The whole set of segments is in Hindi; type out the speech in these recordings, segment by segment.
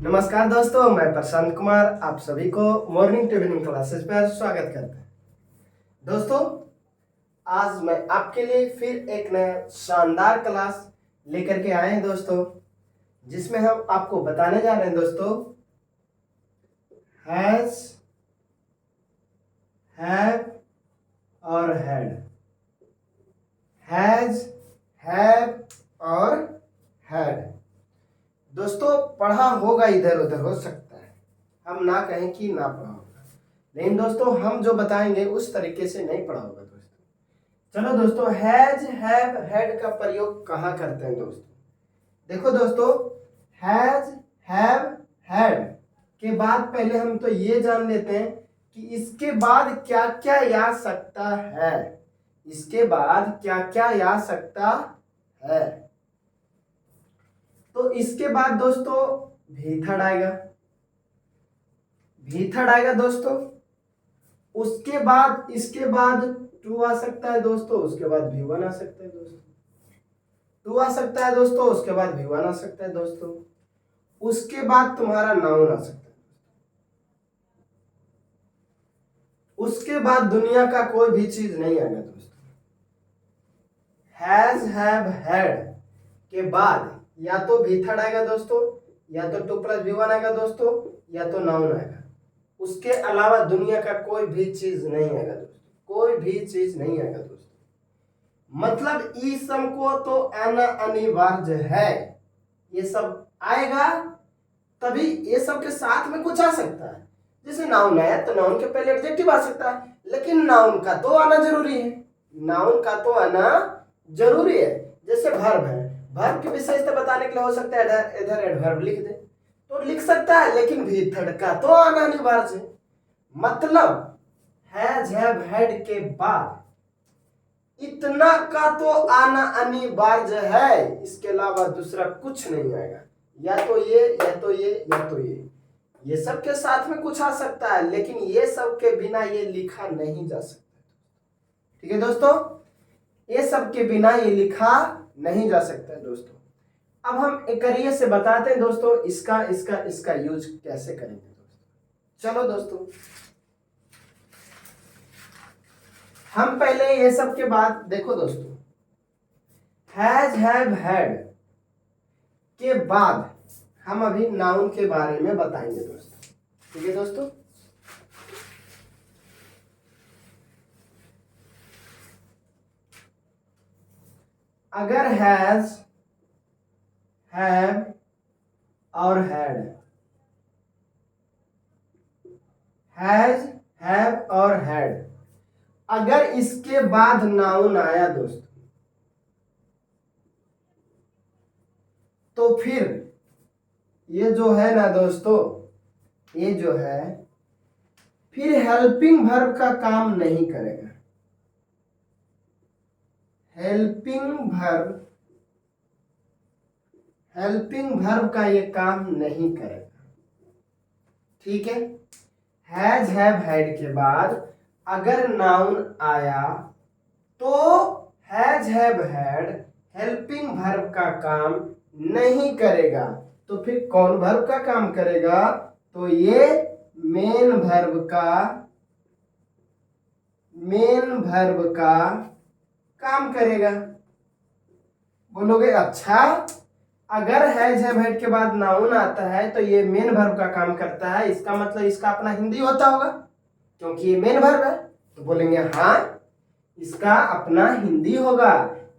नमस्कार दोस्तों, मैं प्रशांत कुमार आप सभी को मॉर्निंग टू इवनिंग क्लासेस पर स्वागत करता हूं। दोस्तों, आज मैं आपके लिए फिर एक नया शानदार क्लास लेकर के आए हैं दोस्तों, जिसमें हम आपको बताने जा रहे हैं दोस्तों हैज, हैव और हैड। हैज, हैव और हैड। दोस्तों, पढ़ा होगा, इधर उधर हो सकता है, हम ना कहें कि ना पढ़ा होगा, लेकिन दोस्तों हम जो बताएंगे उस तरीके से नहीं पढ़ा होगा दोस्तों। चलो दोस्तों, हैज, हैव, हैड का प्रयोग कहाँ करते हैं दोस्तों? देखो दोस्तों, हैज, हैव, हैड के बाद पहले हम तो ये जान लेते हैं कि इसके बाद क्या क्या आ सकता है। इसके बाद क्या क्या आ सकता है? तो इसके बाद दोस्तों भी थर्ड आएगा, भी थर्ड आएगा दोस्तों। उसके बाद इसके बाद टू आ सकता है दोस्तों, उसके बाद भी वन आ सकता है दोस्तों। टू आ सकता है दोस्तों, उसके बाद भी वन आ सकता है दोस्तों। उसके बाद तुम्हारा नाउन आ सकता है। उसके बाद दुनिया का कोई भी चीज नहीं आएगा दोस्तों। हैज, हैव, हैड के बाद या तो भी थर्ड आएगा दोस्तों, या तो टू प्लस भी वन आएगा दोस्तों, या तो नाउन आएगा। उसके अलावा दुनिया का कोई भी चीज नहीं आएगा दोस्तों, कोई भी चीज नहीं आएगा दोस्तों। मतलब ई सम को तो आना अनिवार्य है। ये सब आएगा तभी ये सब के साथ में कुछ आ सकता है। जैसे नाउन आया तो नाउन के पहले एडजेक्टिव आ सकता है, लेकिन नाउन का तो आना जरूरी है। नाउन का तो आना जरूरी है। जैसे वर्ब है, वर्ब की विशेषता बताने के लिए हो सकता है इधर एडवर्ब लिख दे तो लिख सकता है, लेकिन भी थर्ड का तो आना अनिवार्य है। मतलब हैज, हैव, हैड के बाद इतना का तो आना अनिवार्य है, इसके अलावा दूसरा कुछ नहीं आएगा। या तो ये, या तो ये, या तो ये सब के साथ में कुछ आ सकता है, लेकिन ये सब के बिना ये लिखा नहीं जा सकता। ठीक है दोस्तों, ये सब के बिना ये लिखा नहीं जा सकता है दोस्तों। अब हम एक करिए से बताते हैं दोस्तों इसका इसका इसका यूज कैसे करेंगे दोस्तों। चलो दोस्तों, हम पहले ये सब के बाद देखो दोस्तों, हैज, हैव, हैड के बाद हम अभी नाउन के बारे में बताएंगे दोस्तों। ठीक है दोस्तों, अगर हैज, हैव और हैड, हैज, हैव और हैड अगर इसके बाद नाउन आया दोस्तों, तो फिर ये जो है ना दोस्तों, ये जो है फिर हेल्पिंग वर्ब का काम नहीं करेगा। हेल्पिंग वर्ब का ये काम नहीं करेगा। ठीक है, हैज, हैव, हैड के बाद अगर नाउन आया तो has, have, had helping verb का काम नहीं करेगा। तो फिर कौन वर्ब का काम करेगा? तो ये मेन वर्ब का काम करेगा। बोलोगे अच्छा, अगर हैज, हैव, हैड के बाद नाउन आता है तो ये मेन वर्ब का काम करता है, इसका मतलब इसका अपना हिंदी होता होगा, क्योंकि ये मेन वर्ब है। तो बोलेंगे हाँ, इसका अपना हिंदी होगा।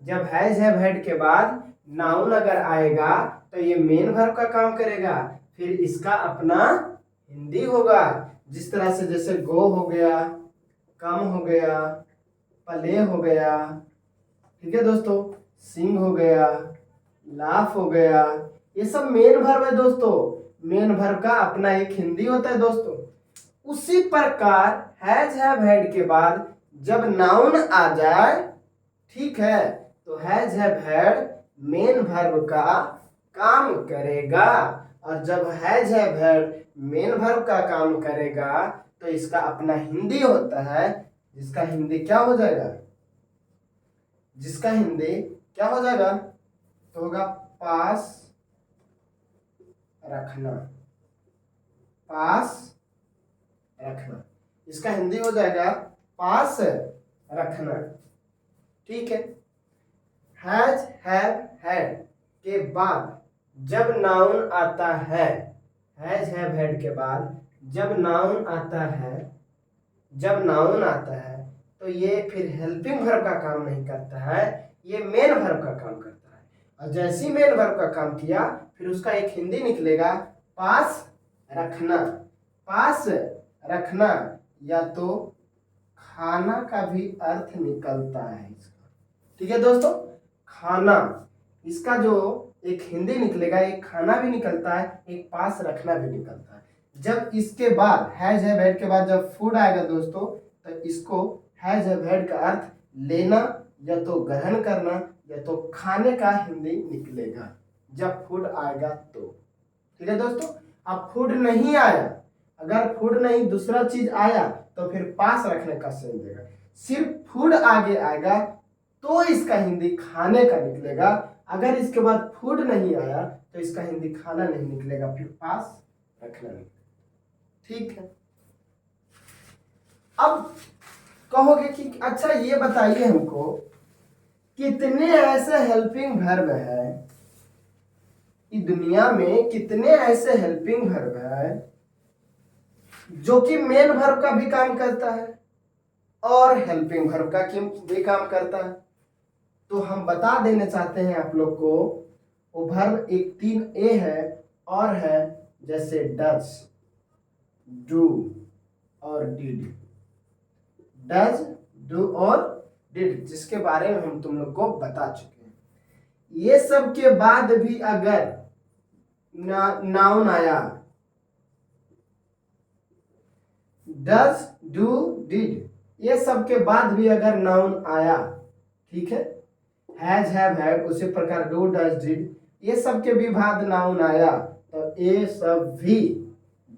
जब हैज, हैव, हैड के बाद नाउन अगर आएगा तो ये मेन वर्ब का काम करेगा, फिर इसका अपना हिंदी होगा। जिस तरह से जैसे गो हो गया, कम हो गया, प्ले हो गया, ठीक है दोस्तों, सिंग हो गया, लाफ हो गया, ये सब मेन वर्ब है दोस्तों। मेन वर्ब का अपना एक हिंदी होता है दोस्तों। उसी प्रकार हैज, हैव, हैड के बाद जब नाउन आ जाए, ठीक है, तो has, have, had main verb का काम करेगा। और जब has, have, had main verb का काम करेगा तो इसका अपना हिंदी होता है, जिसका हिंदी क्या हो जाएगा? जिसका हिंदी क्या हो जाएगा? तो होगा पास रखना, पास रखना। इसका हिंदी हो जाएगा पास रखना। ठीक है। हैज, हैव, हैड के बाद जब नाउन आता है, हैज, हैव, हैड के बाद जब नाउन आता है, जब नाउन आता है तो ये फिर हेल्पिंग वर्ब का काम नहीं करता है, ये मेन वर्ब का काम करता है। और जैसे ही मेन वर्ब का काम किया फिर उसका एक हिंदी निकलेगा पास रखना। पास रखना या तो खाना का भी अर्थ निकलता है इसका। ठीक है दोस्तों, खाना, इसका जो एक हिंदी निकलेगा, एक खाना भी निकलता है, एक पास रखना भी निकलता है। जब इसके बाद हैज हैव हैड के बाद जब फूड आएगा दोस्तों, तो इसको हैज हैव हैड का अर्थ लेना या तो ग्रहण करना या तो खाने का हिंदी निकलेगा जब फूड आएगा तो। ठीक है दोस्तों, अब फूड नहीं आया, अगर फूड नहीं दूसरा चीज आया तो फिर पास रखने का सेंस देगा। सिर्फ फूड आगे आएगा तो इसका हिंदी खाने का निकलेगा। अगर इसके बाद फूड नहीं आया तो इसका हिंदी खाना नहीं निकलेगा, फिर पास रखना निकलेगा। ठीक है। अब कहोगे कि अच्छा ये बताइए हमको कितने ऐसे हेल्पिंग वर्ब है, इस दुनिया में कितने ऐसे हेल्पिंग वर्ब है जो कि मेन वर्ब का भी काम करता है और हेल्पिंग वर्ब का भी काम करता है। तो हम बता देना चाहते हैं आप लोग को, वो वर्ब एक 3 ए है और है जैसे डज, डू और डिड। डज, डू और डिड, जिसके बारे में हम तुम लोग को बता चुके हैं। ये सब के बाद भी अगर नाउन आया, डज, डू, डिड, ये सब के बाद भी अगर नाउन आया, ठीक है, हैज, हैव, हैड, उसी प्रकार डू, डज, डिड, ये सब के भी बाद नाउन आया तो ये सब भी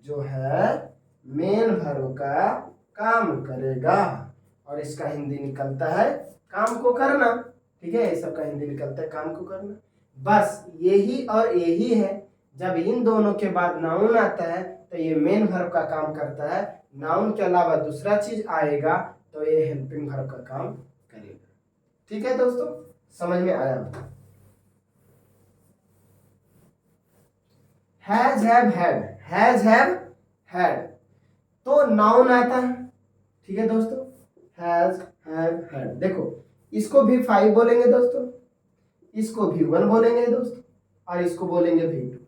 जो है मेन वर्ब का काम करेगा और इसका हिंदी निकलता है काम को करना। ठीक है, ये सब का हिंदी निकलता है काम को करना। बस यही और यही है, जब इन दोनों के बाद नाउन आता है तो ये मेन वर्ब का काम करता है, नाउन के अलावा दूसरा चीज आएगा तो ये हेल्पिंग वर्ब का काम करेगा। ठीक है दोस्तों, समझ में आया? Has, have, had, has, have, had तो नाउन आता है। ठीक है दोस्तों, हैज, हैव, हैड। देखो इसको भी 5 बोलेंगे दोस्तों, इसको V1 बोलेंगे दोस्तों और इसको बोलेंगे V2,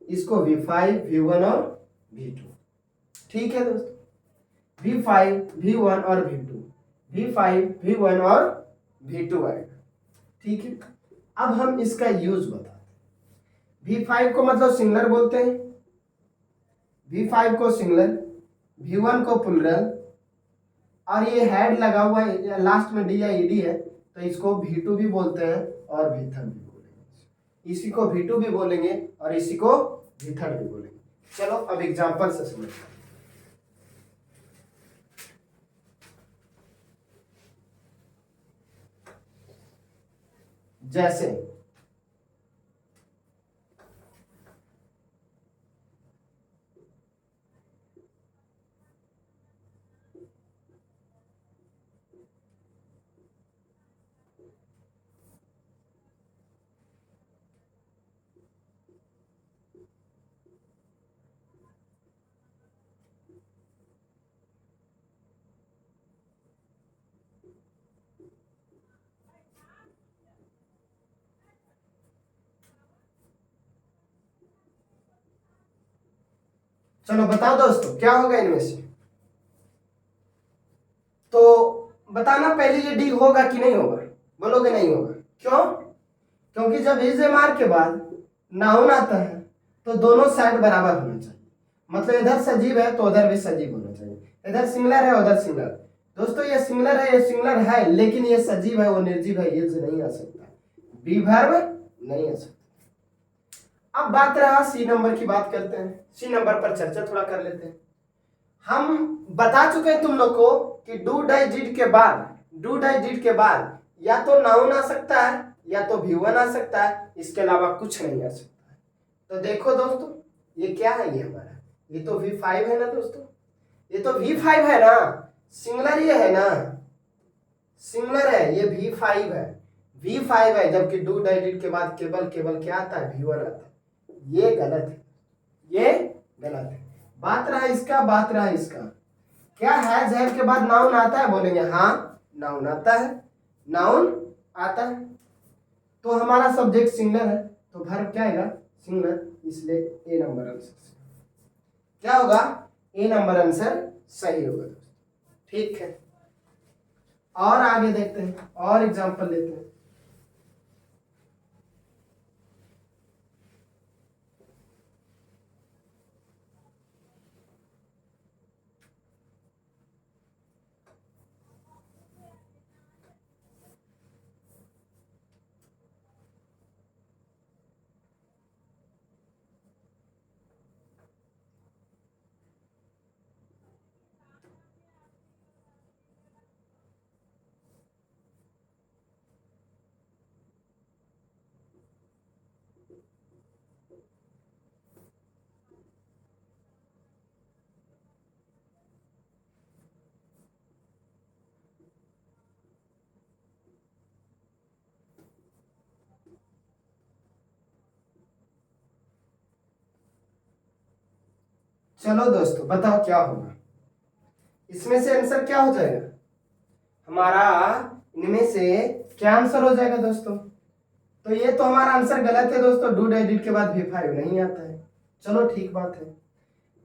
इसको V5, V1 और V2। ठीक है दोस्तों, V5, V1 और V2, V5, V1 और V2 आएगा। ठीक है, अब हम इसका यूज बताते हैं। V5 को मतलब सिंगुलर बोलते हैं, V5 को सिंगुलर, V1 को प्लूरल और ये हेड लगा हुआ है लास्ट में डी या ईडी है तो इसको V2 भी बोलते हैं और V3 भी बोलेंगे। इसी को V2 भी बोलेंगे और इसी को V3 भी बोलेंगे। चलो अब एग्जांपल से समझते हैं। जैसे चलो बताओ दोस्तों क्या होगा इनमें से, तो बताना पहले ये डी होगा कि नहीं होगा। बोलोगे नहीं होगा, क्यों? क्योंकि जब इज एम आर के बाद नाउन आता है तो दोनों साइड बराबर होना चाहिए, मतलब इधर सजीव है तो उधर भी सजीव होना चाहिए, इधर सिंगुलर है उधर सिंगुलर। दोस्तों ये सिंगुलर है, ये सिंगुलर है, लेकिन ये सजीव है वो निर्जीव है, ये नहीं आ सकता, बी वर्ब नहीं आ सकता। अब बात रहा सी नंबर की, बात करते हैं सी नंबर पर चर्चा थोड़ा कर लेते हैं। हम बता चुके हैं तुम लोग को कि डू डाई डिड के बाद, डू डाई डिड के बाद या तो नाउन आ सकता है या तो V1 आ सकता है, इसके अलावा कुछ नहीं आ सकता है। तो देखो दोस्तों, ये क्या है, ये हमारा, ये तो V5 है ना दोस्तों, ये तो V5 है ना, सिंगुलर ये है ना, सिंगुलर है, ये V5 है, V5 है, जबकि डू डाइडेड के बाद केवल केवल क्या आता है, V1 आता है। ये गलत है, ये गलत है। बात रहा इसका, बात रहा इसका, क्या हैव के बाद नाउन आता है, बोलेंगे हाँ नाउन आता है, नाउन आता है। तो हमारा सब्जेक्ट सिंगुलर है, तो वर्ब क्या आएगा, सिंगुलर, इसलिए ए नंबर आंसर क्या होगा, ए नंबर आंसर सही होगा दोस्तों। ठीक है, और आगे देखते हैं, और एग्जांपल लेते हैं। चलो दोस्तों बताओ क्या होगा, इसमें से आंसर क्या हो जाएगा हमारा, इनमें से क्या आंसर हो जाएगा दोस्तों। तो ये तो हमारा आंसर गलत है दोस्तों, डू डाइडेड के बाद V5 नहीं आता है। चलो ठीक बात है,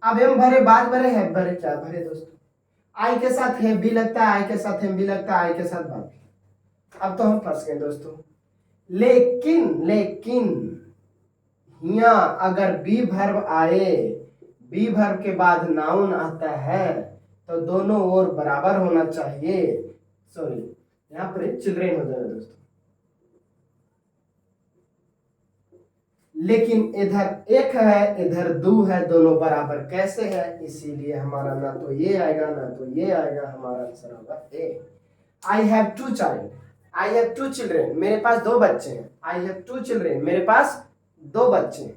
अब हम भरे, बाद भरे, है भरे, क्या भरे दोस्तों, आई के साथ है भी लगता है, आई के साथ है भी लगता है, आई के साथ बात भी। अब तो हम फंस गए दोस्तों, लेकिन लेकिन यहाँ अगर बी वर्ब आए, बी वर्ब के बाद नाउन आता है, तो दोनों ओर बराबर होना चाहिए। सॉरी, यहाँ पर चिल्ड्रेन हो जाएगा दोस्तों, लेकिन इधर एक है इधर दो है, दोनों बराबर कैसे है, इसीलिए हमारा ना तो ये आएगा ना तो ये आएगा, हमारा आंसर होगा A. I have two child, I have two children, मेरे पास दो बच्चे हैं, आई हैव टू चिल्ड्रेन, मेरे पास दो बच्चे हैं।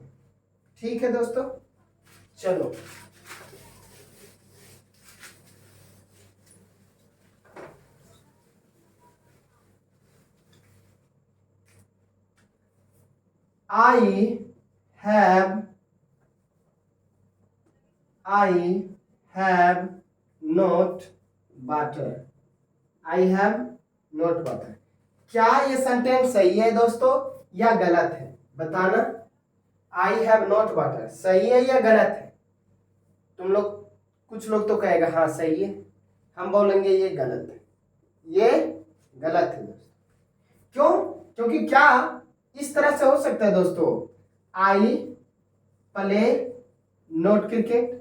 ठीक है दोस्तों, चलो I have not butter, I have not butter। क्या ये सेंटेंस सही है दोस्तों या गलत है, बताना। I have not butter सही है या गलत है, तुम लोग, कुछ लोग तो कहेगा हाँ सही है, हम बोलेंगे ये गलत है, ये गलत है दोस्तों। क्यों, क्योंकि क्या इस तरह से हो सकता है दोस्तों, I play note cricket,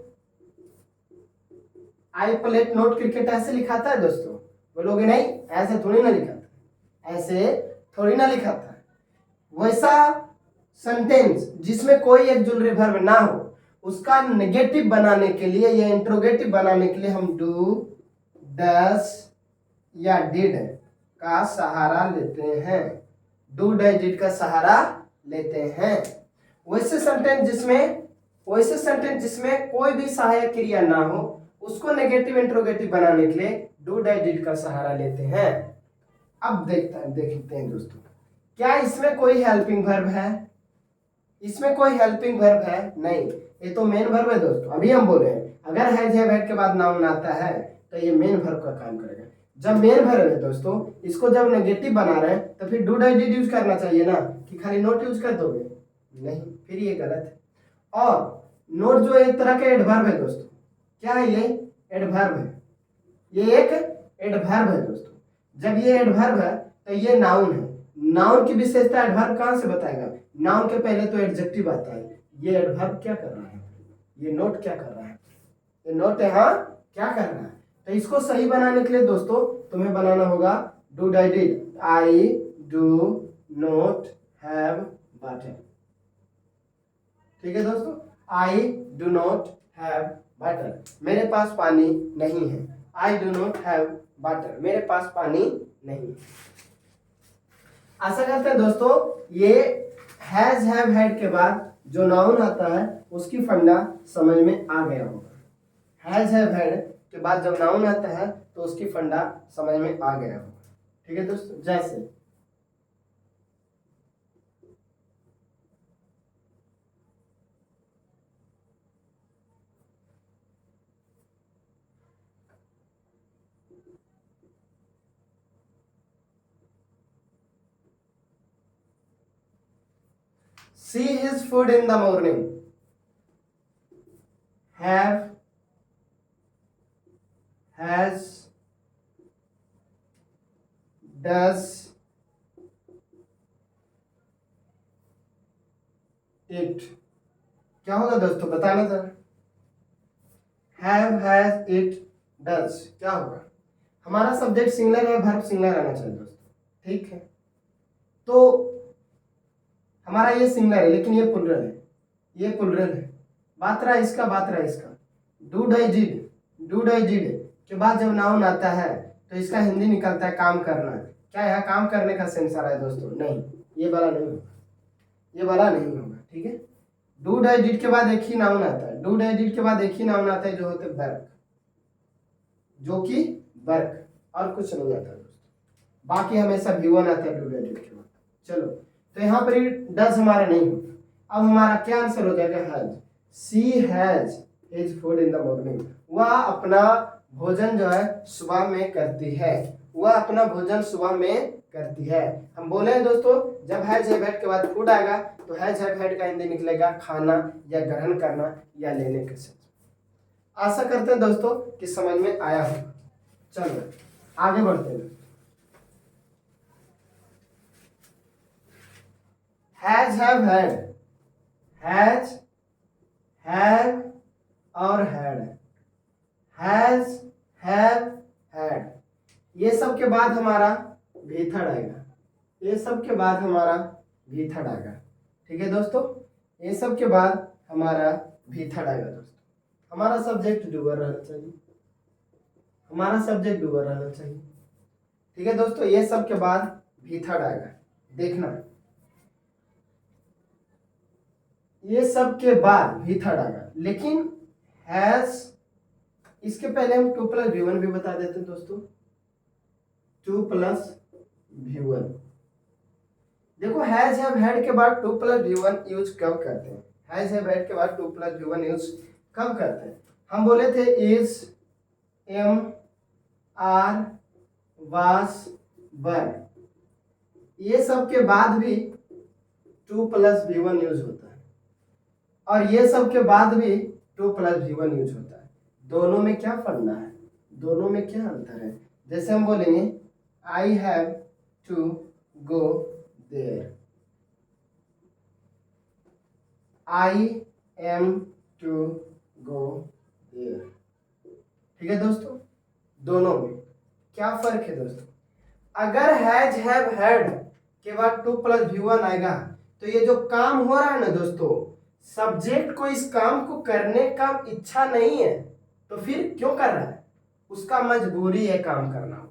I play note cricket ऐसे लिखा था दोस्तों, बोलोगे नहीं ऐसे थोड़ी ना लिखा था, ऐसे थोड़ी ना लिखा था। वैसा सेंटेंस जिसमें कोई एक्जुलरी वर्ब ना हो, उसका नेगेटिव बनाने के लिए या इंट्रोगेटिव बनाने के लिए हम डू, डस या डिड का सहारा लेते हैं, डू डज डिड का सहारा लेते हैं। वैसे सेंटेंस जिसमें कोई भी सहायक क्रिया ना हो, उसको नेगेटिव इंट्रोगेटिव बनाने के लिए डू डज डिड का सहारा लेते हैं। अब देखते हैं दोस्तों, क्या इसमें कोई हेल्पिंग वर्ब है, इसमें कोई हेल्पिंग वर्ब है नहीं, ये तो मेन वर्ब है दोस्तों। अभी हम बोले अगर हैज के बाद नाउन आता है तो ये मेन वर्ब का काम करेगा। जब मेन वर्ब है दोस्तों, इसको जब नेगेटिव बना रहे हैं तो फिर डू डज डिड यूज करना चाहिए ना, कि खाली नोट यूज कर दोगे, नहीं, फिर ये गलत है। और नोट जो एक तरह का एडवर्ब है दोस्तों, क्या है ये, एडवर्ब है, ये एक एडवर्ब है दोस्तों। जब ये एडवर्ब है तो ये नाउन है, नाउन की विशेषता एडवर्ब कहां से बताएगा, नाउन के पहले तो एडजेक्टिव आता है। ये एडवर्ब क्या कर रहा है, ये नोट क्या कर रहा है, ये नोट यहाँ क्या कर रहा है। तो इसको सही बनाने के लिए दोस्तों तुम्हें बनाना होगा do does did, I do not have butter. ठीक है दोस्तों, I do not have butter, मेरे पास पानी नहीं है, I do not have butter, मेरे पास पानी नहीं है। आशा करते हैं दोस्तों ये हैज हैव हैड के बाद जो नाउन आता है उसकी फंडा समझ में आ गया होगा। हैज हैव हैड के बाद जब नाउन आता है तो उसकी फंडा समझ में आ गया होगा। ठीक है दोस्तों, जैसे see his food in the morning, have, has, does, it। क्या होगा दोस्तों, बताना जरा। have, has, it, does क्या होगा? हमारा सब्जेक्ट सिंगुलर है, वर्ब सिंगुलर रहना चाहिए दोस्तों। ठीक है, तो हमारा ये सिंगुलर है लेकिन ये प्लुरल है, ये प्लुरल है। बात रहा इसका, बात रहा इसका। Dude I did, dude I did के बाद जब नाउन आता है तो इसका हिंदी निकलता है काम करना। क्या यहाँ काम करने का सेंस आ रहा है दोस्तों? नहीं, ये वाला नहीं होगा, ये वाला नहीं होगा। ठीक है, डूड आई डिड के बाद एक ही नाउन आता है, डूड आई डिड के बाद एक ही नाउन आता है जो होते हैं वर्क, जो कि वर्क, और कुछ नहीं आता दोस्तों। बाकी हमेशा V1 आता है डूड आई डिड के बाद। चलो, तो यहाँ पर डज हमारा नहीं होगा। अब हमारा क्या आंसर हो जाएगा? Has. She has his food in the morning. वह अपना भोजन जो है सुबह में करती है, वह अपना भोजन सुबह में करती है। हम बोले हैं दोस्तों, जब हैज हैव हैड के बाद फूड आएगा तो हैज हैव हैड का हिंदी निकलेगा खाना या ग्रहण करना या लेने के साथ। आशा करते हैं दोस्तों कि समझ में आया होगा। चलो आगे बढ़ते हैं। Has have had, has have और हैड, हैज हैव हैड, ये सब के बाद हमारा भी थर्ड आएगा, ये सब के बाद हमारा भी थर्ड आएगा। ठीक है दोस्तों, ये सब के बाद हमारा भी थर्ड आएगा दोस्तों। हमारा सब्जेक्ट डूअर रहना चाहिए, हमारा सब्जेक्ट डूअर रहना चाहिए। ठीक है दोस्तों, ये सब के बाद भी थर्ड आएगा, देखना ये सब के बाद भी थर्ड आएगा। लेकिन हैज, इसके पहले हम 2+V1 भी बता देते हैं दोस्तों। 2+V1 देखो, हैज हैव हैड के बाद 2+V1 यूज कब करते हैं? हैज हैव हैड के बाद 2+V1 यूज कब करते हैं? हम बोले थे इज, एम, आर, वास, वर, ये सब के बाद भी 2+V1 यूज होता है, और ये सब के बाद भी 2+V1 यूज होता है। दोनों में क्या फंडा है, दोनों में क्या अंतर है? जैसे हम बोलेंगे I have to go there, I am to go there. ठीक है दोस्तों, दोनों में क्या फर्क है दोस्तों? अगर हैज हैव हैड के बाद 2+V1 आएगा तो ये जो काम हो रहा है ना दोस्तों, सब्जेक्ट को इस काम को करने का इच्छा नहीं है तो फिर क्यों कर रहा है? उसका मजबूरी है काम करना।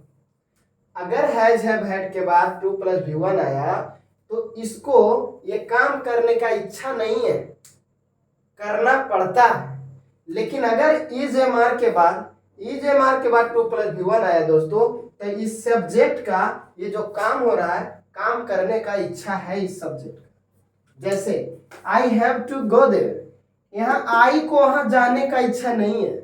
अगर हैज हैव हैड के बाद 2+V1 आया तो इसको ये काम करने का इच्छा नहीं है, करना पड़ता है। लेकिन अगर इज एम आर के बाद, इज एम आर के बाद 2+V1 आया दोस्तों, तो इस सब्जेक्ट का ये जो काम हो रहा है, काम करने का इच्छा है इस सब्जेक्ट का। जैसे I have to go there, यहाँ आई को वहां जाने का इच्छा नहीं है,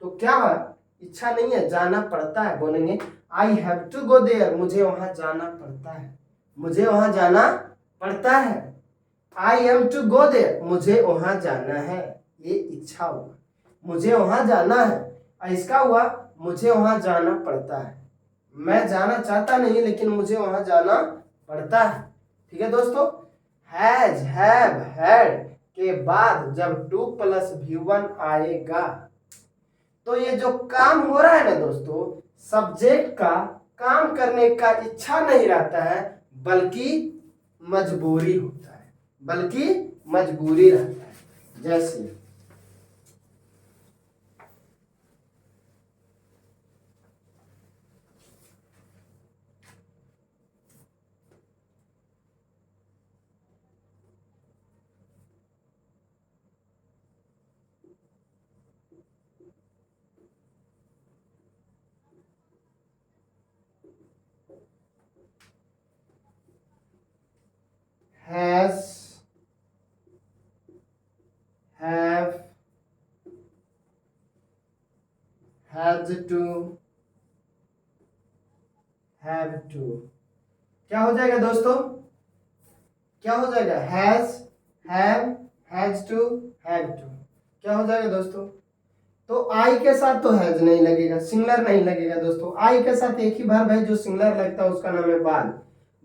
तो क्या है? इच्छा नहीं है, जाना पड़ता है। बोलेंगे I have to go there, मुझे वहां जाना पड़ता है, मुझे वहां जाना पड़ता है। I am to go there, मुझे वहां जाना है, ये इच्छा हुआ, मुझे वहां जाना है। और इसका हुआ मुझे वहां जाना पड़ता है, मैं जाना चाहता नहीं लेकिन मुझे वहां जाना पड़ता है। ठीक है दोस्तों, हैज हैव हैड के बाद जब 2+V1 आएगा तो ये जो काम हो रहा है ना दोस्तों, सब्जेक्ट का काम करने का इच्छा नहीं रहता है, बल्कि मजबूरी होता है, बल्कि मजबूरी रहता है। जैसे हैज टू, हैव टू। क्या हो जाएगा दोस्तों? क्या हो जाएगा? Has, have, has to, have to. क्या हो जाएगा दोस्तों? तो आई के साथ तो हैज नहीं लगेगा, सिंगुलर नहीं लगेगा दोस्तों। आई के साथ एक ही वर्ब है जो सिंगुलर लगता है, उसका नाम है बाल।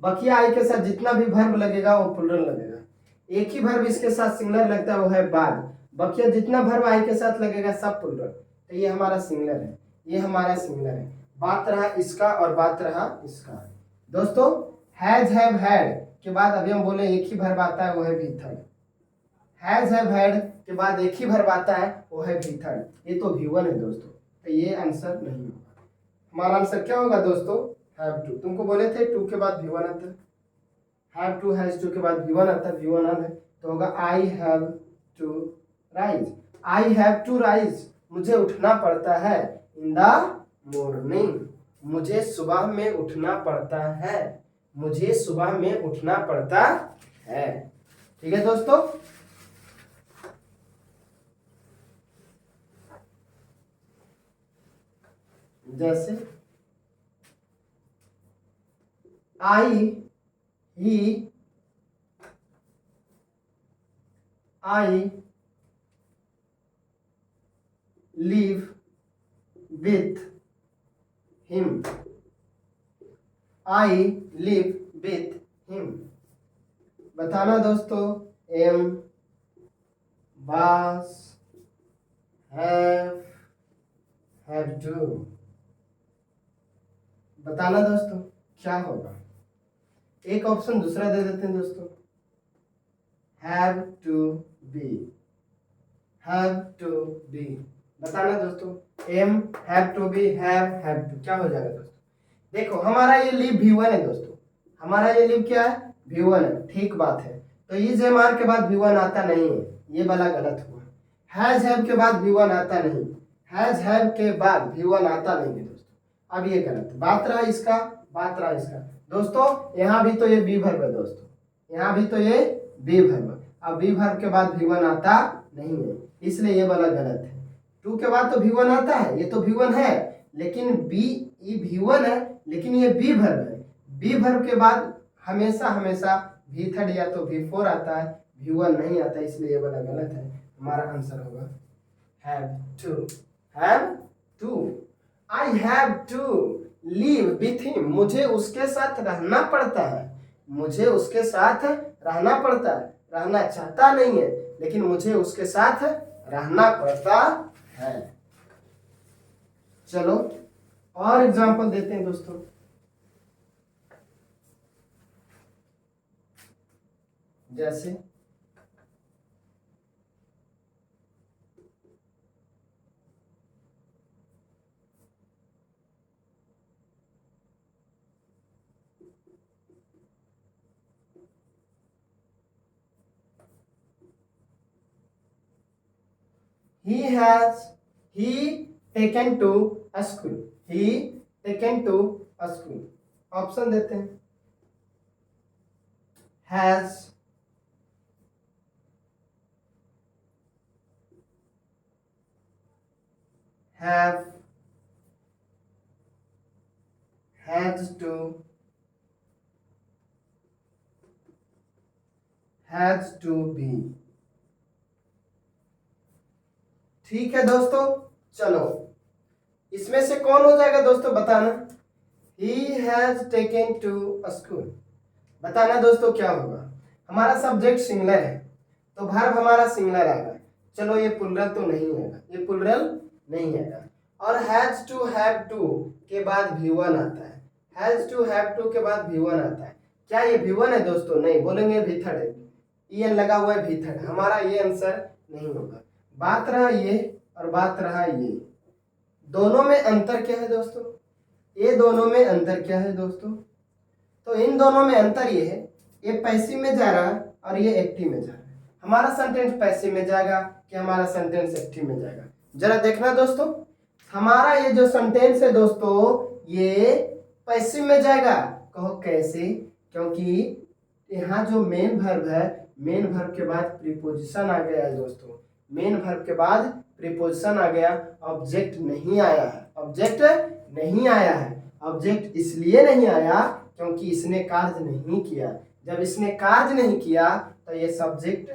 बकिया आई के साथ जितना भी वर्ब लगेगा वो प्लुरल लगेगा। एक ही वर्ब इसके साथ सिंगुलर लगता है, वो है बाल। बकिया जितना वर्ब आई के साथ लगेगा सब प्लुरल। तो ये हमारा सिंगुलर है, ये हमारा सिंगुलर है। बात रहा इसका और बात रहा इसका। दोस्तों हैज, हैव, हैड के बाद अभी हम बोले एक ही वर्ब आता है, वो है भी थर्ड। हैज, हैव, हैड के बाद एक ही वर्ब आता है, वो है भी थर्ड। ये तो V1 है दोस्तों, तो ये आंसर नहीं होगा। हमारा आंसर क्या होगा दोस्तों? Have to. तुमको बोले थे टू के बाद V1 आता है, हैव टू, हैज टू के बाद V1 आता है, V1 आना है तो होगा I have to rise. I have to rise, मुझे उठना पड़ता है इन द मॉर्निंग, मुझे सुबह में उठना पड़ता है, मुझे सुबह में उठना पड़ता है। ठीक है दोस्तों। जैसे आई, ही, आई live with him, I live with him। बताना दोस्तों, एम, बास, हैव टू। बताना दोस्तों क्या होगा? एक ऑप्शन दूसरा दे देते हैं दोस्तों, have to be, have to be. बताना दोस्तों, am, have to be, have to. क्या हो जाएगा दोस्तों? देखो हमारा ये लिव V1 है दोस्तों, हमारा ये लिव क्या है? V1 है। ठीक बात है। तो इज एम आर के बाद V1 आता नहीं है, ये वाला गलत हुआ। हैज हैव के बाद V1 आता नहीं, हैज हैव के बाद V1 आता नहीं है दोस्तों। अब ये गलत। बात रहा इसका, बात रहा इसका। दोस्तों यहाँ भी तो ये बी वर्ब है दोस्तों, यहाँ भी तो ये बी वर्ब। अब बी वर्ब के बाद V1 आता नहीं है, इसलिए ये वाला गलत है। टू के बाद तो V1 आता है, ये तो V1 है, लेकिन ये V1 है, लेकिन ये बी वर्ब है। बी वर्ब के बाद हमेशा हमेशा V3 या तो V4 आता है, V1 नहीं आता, इसलिए ये वाला गलत है। हमारा आंसर होगा have to, have to. I have to live with him, मुझे उसके साथ रहना पड़ता है, मुझे उसके साथ रहना पड़ता है। रहना चाहता नहीं है, लेकिन मुझे उसके साथ रहना पड़ता है। चलो और एग्जांपल देते हैं दोस्तों। जैसे he taken to a school, he taken to a school। Option देते हैं, has, have, has to, has to be। ठीक है दोस्तों। चलो इसमें से कौन हो जाएगा दोस्तों बताना? He has taken to a school। बताना दोस्तों क्या होगा? हमारा सब्जेक्ट सिंगुलर है तो वर्ब हमारा सिंगुलर आएगा। चलो ये प्लुरल तो नहीं आएगा, ये प्लुरल नहीं आएगा। और हैज टू, हैव टू के बाद V1 आता है, हैज टू, हैव टू के बाद V1 आता है। क्या ये V1 है दोस्तों? नहीं, बोलेंगे V3 है, EN लगा हुआ है V3। हमारा ये आंसर नहीं होगा। बात रहा ये और बात रहा ये, दोनों में अंतर क्या है दोस्तों? ये दोनों में अंतर क्या है दोस्तों? तो इन दोनों में अंतर ये है, ये पैसिव में जा रहा है और ये एक्टिव में जा रहा है। हमारा सेंटेंस पैसिव में जाएगा कि हमारा सेंटेंस एक्टिव में जाएगा? जरा देखना दोस्तों, हमारा ये जो सेंटेंस है दोस्तों ये पैसिव में जाएगा। कहो कैसे? क्योंकि यहाँ जो मेन वर्ब है, मेन वर्ब के बाद प्रीपोजिशन आ गया है दोस्तों। मेन वर्ब के बाद प्रीपोजिशन आ गया, ऑब्जेक्ट नहीं आया है, ऑब्जेक्ट नहीं आया है। ऑब्जेक्ट इसलिए नहीं आया क्योंकि इसने कार्य नहीं किया। जब इसने कार्य नहीं किया तो ये सब्जेक्ट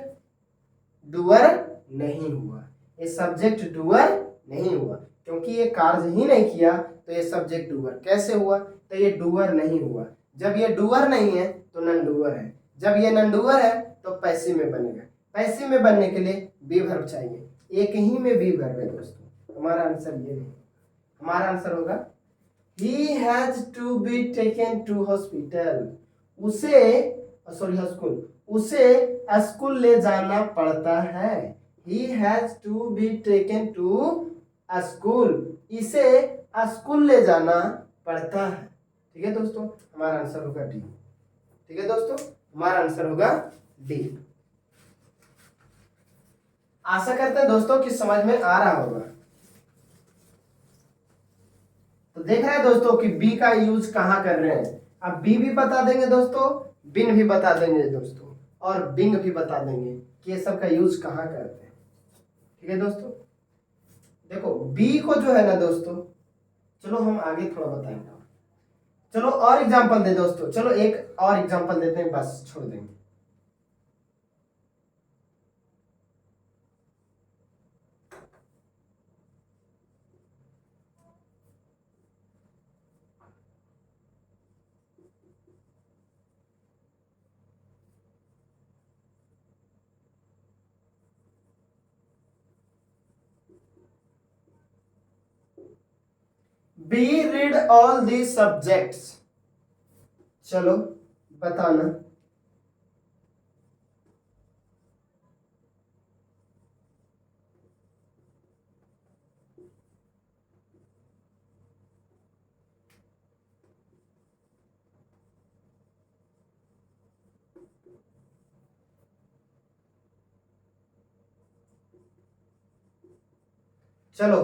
डूअर नहीं हुआ, ये सब्जेक्ट डूअर नहीं हुआ, क्योंकि ये कार्य ही नहीं किया तो ये सब्जेक्ट डूअर कैसे हुआ, तो ये डूअर नहीं हुआ। जब ये डूअर नहीं है तो नन डूअर है, जब ये नन डूअर है तो पैसिव में बनेगा। पैसिव में बनने के लिए बी वर्ब चाहिए, एक ही में बी वर्ब है दोस्तों। हमारा आंसर ये नहीं, हमारा आंसर होगा he has to be taken to hospital, उसे सॉरी स्कूल, उसे स्कूल ले जाना पड़ता है। He has to be taken to school, इसे स्कूल ले जाना पड़ता है। ठीक है दोस्तों, हमारा आंसर होगा डी। ठीक है दोस्तों, हमारा आंसर होगा डी। आशा करते हैं दोस्तों कि समझ में आ रहा होगा। तो देख रहे हैं दोस्तों कि बी का यूज कहाँ कर रहे हैं। अब बी भी बता देंगे दोस्तों, बिन भी बता देंगे दोस्तों, और बिंग भी बता देंगे कि ये सब का यूज कहाँ करते हैं। ठीक है दोस्तों, देखो बी को जो है ना दोस्तों, चलो हम आगे थोड़ा बताएंगे। चलो और एग्जांपल दे दोस्तों, चलो एक और एग्जांपल देते हैं, बस छोड़ देंगे। B read all the subjects, चलो बताना। चलो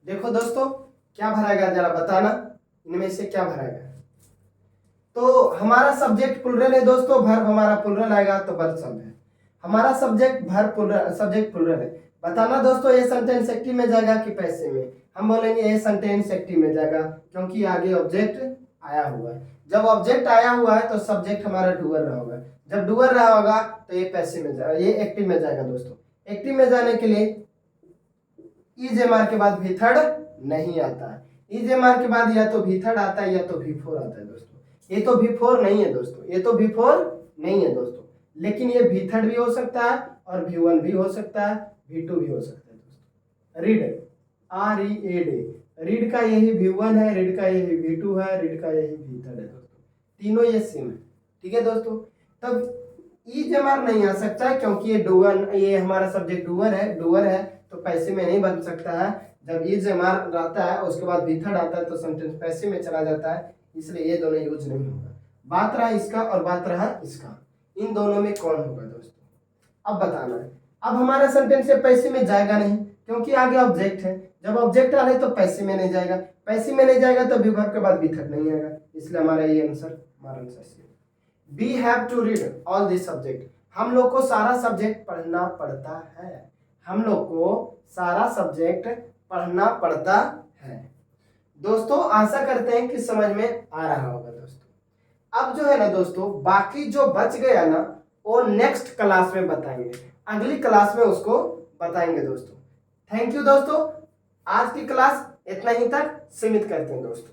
देखो दोस्तों क्या भराएगा, जरा बताना इनमें से क्या भराएगा। तो हमारा सब्जेक्ट प्लुरल है दोस्तों, वर्ब हमारा प्लुरल आएगा तो वर्ब शब्द है। हमारा subject verb plural, subject plural है। बताना दोस्तों ये सेंटेंस एक्टिव में जाएगा कि पैसिव में। हम बोलेंगे ये सेंटेंस एक्टिव में जाएगा क्योंकि आगे ऑब्जेक्ट आया हुआ है। जब ऑब्जेक्ट आया हुआ है तो सब्जेक्ट हमारा डूअर रहा होगा, जब डूअर रहा होगा तो ये पैसिव में जाएगा, ये एक्टिव में जाएगा दोस्तों। एक्टिव में जाने के लिए ईजेमार के बाद भी थर्ड नहीं आता है, ईजेमार के बाद या तो भी थर्ड आता है या तो भी फोर आता है दोस्तों। ये तो भी फोर नहीं है दोस्तों, ये तो भी फोर नहीं है दोस्तों, लेकिन ये भी थर्ड भी हो सकता है और भी वन भी हो सकता है, भी टू भी हो सकता है दोस्तों। रीड READ, रीड का यही भी वन है, रीड का यही भी टू है, रीड का यही भी थर्ड है दोस्तों, तीनों ये सेम है। ठीक है दोस्तों, तब ईजेमार नहीं आ सकता क्योंकि ये डूअर, ये हमारा सब्जेक्ट डूअर है, डूअर है तो पैसिव में नहीं बन सकता है। जब ईजेमार रहता है उसके बाद भी थर्ड आता है तो सेंटेंस पैसिव में चला जाता है, इसलिए ये दोनों यूज नहीं होगा। बात रहा इसका और बात रहा इसका, इन दोनों में कौन होगा दोस्तों, अब बताना है। अब हमारा सेंटेंस पैसिव में जाएगा नहीं क्योंकि आगे ऑब्जेक्ट है, जब ऑब्जेक्ट आ रहे तो पैसिव में नहीं जाएगा, पैसिव में नहीं जाएगा तो विभव के बाद भी थर्ड नहीं आएगा, इसलिए हमारा ये आंसर, हमारा answer C. We have to read all this subject, हम लोग को सारा सब्जेक्ट पढ़ना पड़ता है, हम लोग को सारा सब्जेक्ट पढ़ना पड़ता है। दोस्तों आशा करते हैं कि समझ में आ रहा होगा दोस्तों। अब जो है ना दोस्तों, बाकी जो बच गया ना वो नेक्स्ट क्लास में बताएंगे, अगली क्लास में उसको बताएंगे दोस्तों। थैंक यू दोस्तों, आज की क्लास इतना ही तक सीमित करते हैं दोस्तों।